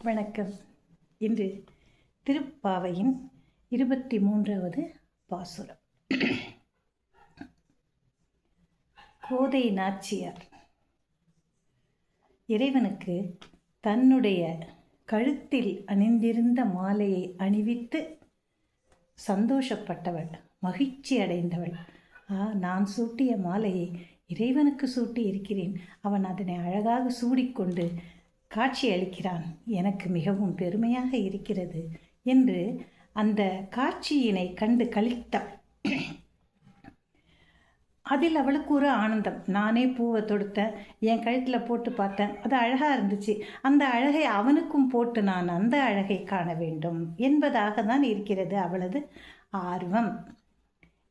வணக்கம். இன்று திருப்பாவையின் 23வது பாசுரம். கோதை நாச்சியார் இறைவனுக்கு தன்னுடைய கழுத்தில் அணிந்திருந்த மாலையை அணிவித்து சந்தோஷப்பட்டவள், மகிழ்ச்சி அடைந்தவள். நான் சூட்டிய மாலையை இறைவனுக்கு சூட்டி இருக்கிறேன், அவன் அதனை அழகாக சூடிக்கொண்டு காட்சி அளிக்கிறான், எனக்கு மிகவும் பெருமையாக இருக்கிறது என்று அந்த காட்சியினை கண்டு களித்தாள். அதில் அவளுக்கு ஒரு ஆனந்தம். நானே பூவை தொடுத்தேன், என் கழுத்தில் போட்டு பார்த்தேன், அது அழகாக இருந்துச்சு, அந்த அழகை அவனுக்கும் போட்டு நான் அந்த அழகை காண வேண்டும் என்பதாக தான் இருக்கிறது அவளது ஆர்வம்.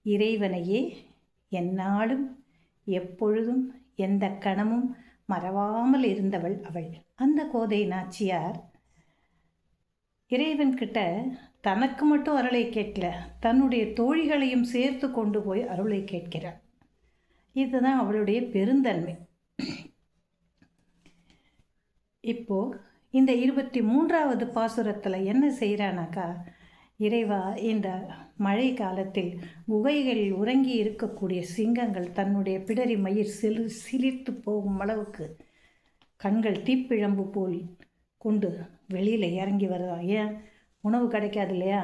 இறைவனையே எந்நாளும் எப்பொழுதும் எந்த கணமும் மறவாமல் இருந்தவள் அவள். அந்த கோதை நாச்சியார் இறைவன்கிட்ட தனக்கு மட்டும் அருளை கேட்கல, தன்னுடைய தோழிகளையும் சேர்த்து கொண்டு போய் அருளை கேட்கிறாள். இதுதான் அவளுடைய பெருந்தன்மை. இப்போ இந்த 23வது பாசுரத்தில் என்ன செய்கிறானாக்கா, இறைவா, இந்த மழை காலத்தில் குகைகளில் உறங்கி இருக்கக்கூடிய சிங்கங்கள் தன்னுடைய பிடரி மயிர் சிலிர்த்து போகும் அளவுக்கு கண்கள் தீப்பிழம்பு போல் கொண்டு வெளியில் இறங்கி வருதான். ஏன், உணவு கிடைக்காது இல்லையா,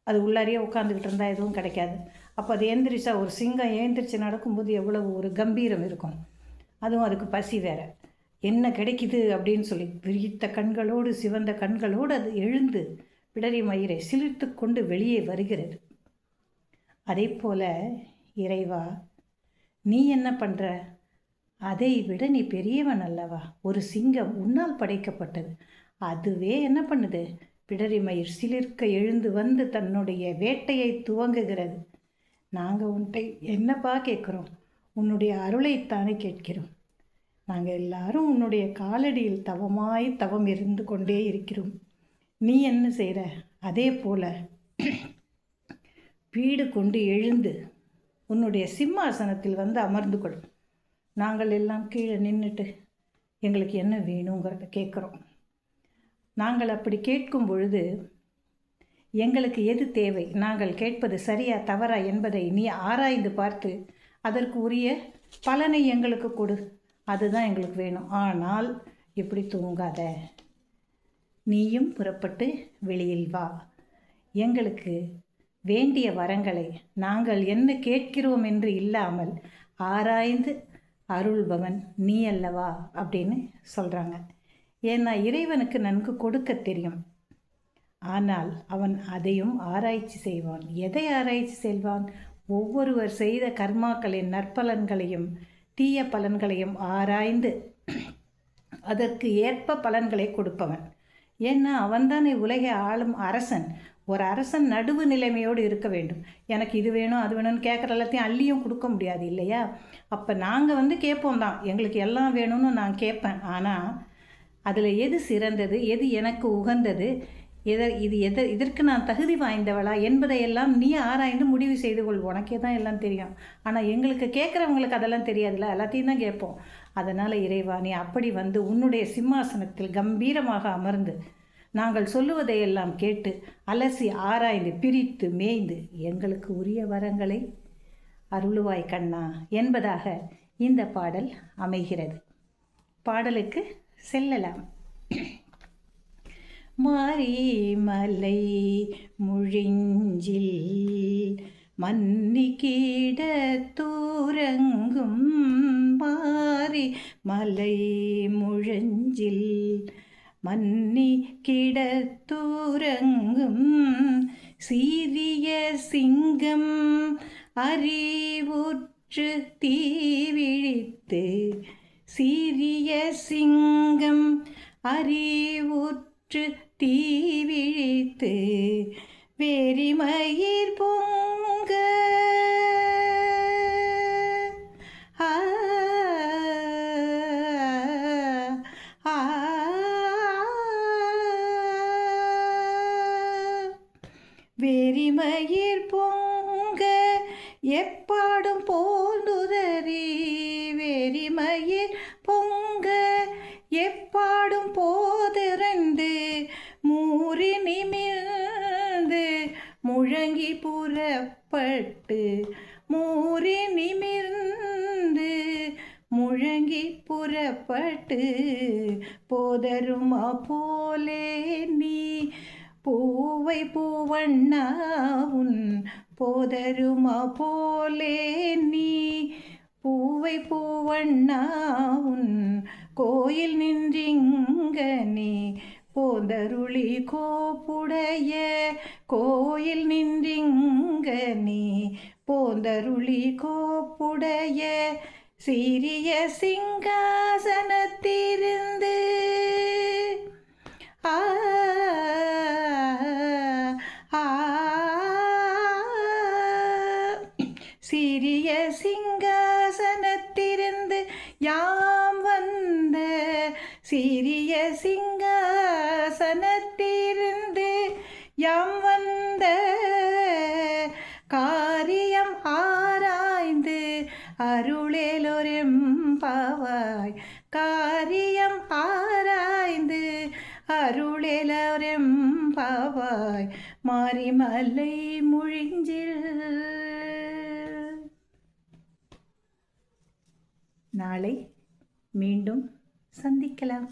அது உள்ளாரியே உட்காந்துக்கிட்டு இருந்தால் எதுவும் கிடைக்காது. அப்போ அது எழுந்திரிச்சா, ஒரு சிங்கம் எழுந்திரிச்சு நடக்கும்போது எவ்வளவு ஒரு கம்பீரம் இருக்கும், அதுவும் அதுக்கு பசி வேற, என்ன கிடைக்குது அப்படின்னு சொல்லி விரித்த கண்களோடு சிவந்த கண்களோடு அது எழுந்து பிடரி மயிரை சிலிர்த்து கொண்டு வெளியே வருகிறது. அதே போல இறைவா, நீ என்ன பண்ணுற, அதை விட நீ பெரியவன் அல்லவா, ஒரு சிங்கம் உன்னால் படைக்கப்பட்டது, அதுவே என்ன பண்ணுது, பிடரி மயிர் சிலிர்க்க எழுந்து வந்து தன்னுடைய வேட்டையை துவங்குகிறது. நாங்கள் உன்னை என்னப்பா கேட்குறோம், உன்னுடைய அருளைத்தானே கேட்கிறோம். நாங்கள் எல்லாரும் உன்னுடைய காலடியில் தவம் இருந்து கொண்டே இருக்கிறோம். நீ என்ன செய்கிற, அதே போல் வீடு கொண்டு எழுந்து உன்னுடைய சிம்மாசனத்தில் வந்து அமர்ந்து கொள். நாங்கள் எல்லாம் கீழே நின்றுட்டு எங்களுக்கு என்ன வேணுங்கிறத கேட்குறோம். நாங்கள் அப்படி கேட்கும் பொழுது எங்களுக்கு எது தேவை, நாங்கள் கேட்பது சரியா தவறா என்பதை நீ ஆராய்ந்து பார்த்து அதற்கு உரிய பலனை எங்களுக்கு கொடு, அதுதான் எங்களுக்கு வேணும். ஆனால் இப்படி தூங்காத, நீயும் புறப்பட்டு வெளியில் வா, எங்களுக்கு வேண்டிய வரங்களை நாங்கள் என்ன கேட்கிறோம் என்று இல்லாமல் ஆராய்ந்து அருள்பவன் நீ அல்லவா அப்படின்னு சொல்கிறாங்க. ஏன்னா இறைவனுக்கு நன்கு கொடுக்க தெரியும், ஆனால் அவன் அதையும் ஆராய்ச்சி செய்வான். எதை ஆராய்ச்சி செய்வான், ஒவ்வொருவர் செய்த கர்மாக்களின் நற்பலன்களையும் தீய பலன்களையும் ஆராய்ந்து அதற்கு ஏற்ப பலன்களை கொடுப்பவன். ஏன்னா அவன்தானே உலகை ஆளும் அரசன். ஒரு அரசன் நடுவு நிலைமையோடு இருக்க வேண்டும். எனக்கு இது வேணும் அது வேணும்னு கேட்குற எல்லாத்தையும் அள்ளியும் கொடுக்க முடியாது இல்லையா. அப்போ நாங்கள் கேட்போம் தான், எங்களுக்கு எல்லாம் வேணும்னு நான் கேட்பேன். ஆனால் அதில் எது சிறந்தது, எது எனக்கு உகந்தது, இதற்கு நான் தகுதி வாய்ந்தவளா என்பதையெல்லாம் நீ ஆராய்ந்து முடிவு செய்து கொள், உனக்கே தான் எல்லாம் தெரியும். ஆனால் எங்களுக்கு கேட்குறவங்களுக்கு அதெல்லாம் தெரியாதுல்ல, எல்லாத்தையும் தான் கேட்போம். அதனால் இறைவா, நீ அப்படி வந்து உன்னுடைய சிம்மாசனத்தில் கம்பீரமாக அமர்ந்து நாங்கள் சொல்லுவதையெல்லாம் கேட்டு அலசி ஆராய்ந்து பிரித்து மேய்ந்து எங்களுக்கு உரிய வரங்களை அருளுவாய் கண்ணா என்பதாக இந்த பாடல் அமைகிறது. பாடலுக்கு செல்லலாம். மாரிமலை முழிஞ்சில் மன்னி கீட தூரங்கும், மாரி மலை முழஞ்சில் மன்னி கிட தூரங்கும், சீரிய சிங்கம் அறிவுற்று தீவிழித்து, சீரிய சிங்கம் அறிவுற்று தீவிழித்து, வேரிமயிர் பொங்க வேரிமயிர் பொங்க எப்பாடும் போந்துதறி, வேரிமயிர் பொங்க எப்பாடும் போதிறந்து புறப்பட்டு மூறி நிமிர்ந்து முழங்கி புறப்பட்டு போதருமா போலே நீ பூவை பூவண்ணா உன் போதருமா போலே நீ பூவை பூவண்ணா உன் கோயில் நின்றிங்க நீ போதருளி கோப்புடைய கோயில் நின்றிங்க நீ போதருளி கோப்புடைய சீரிய சிங்காசனத்திருந்து ஆ சிறிய சிங்காசனத்திருந்து யாம் வந்த சிறிய சிங்காசனத்திருந்து யாம் வந்த காரியம் ஆராய்ந்து அருளேலோரெம்பாவாய் காரியம் ஆராய்ந்து அருளேலோரெம்பாவாய் மாரிமலை முழிஞ்சில். நாளை மீண்டும் சந்திக்கலாம்.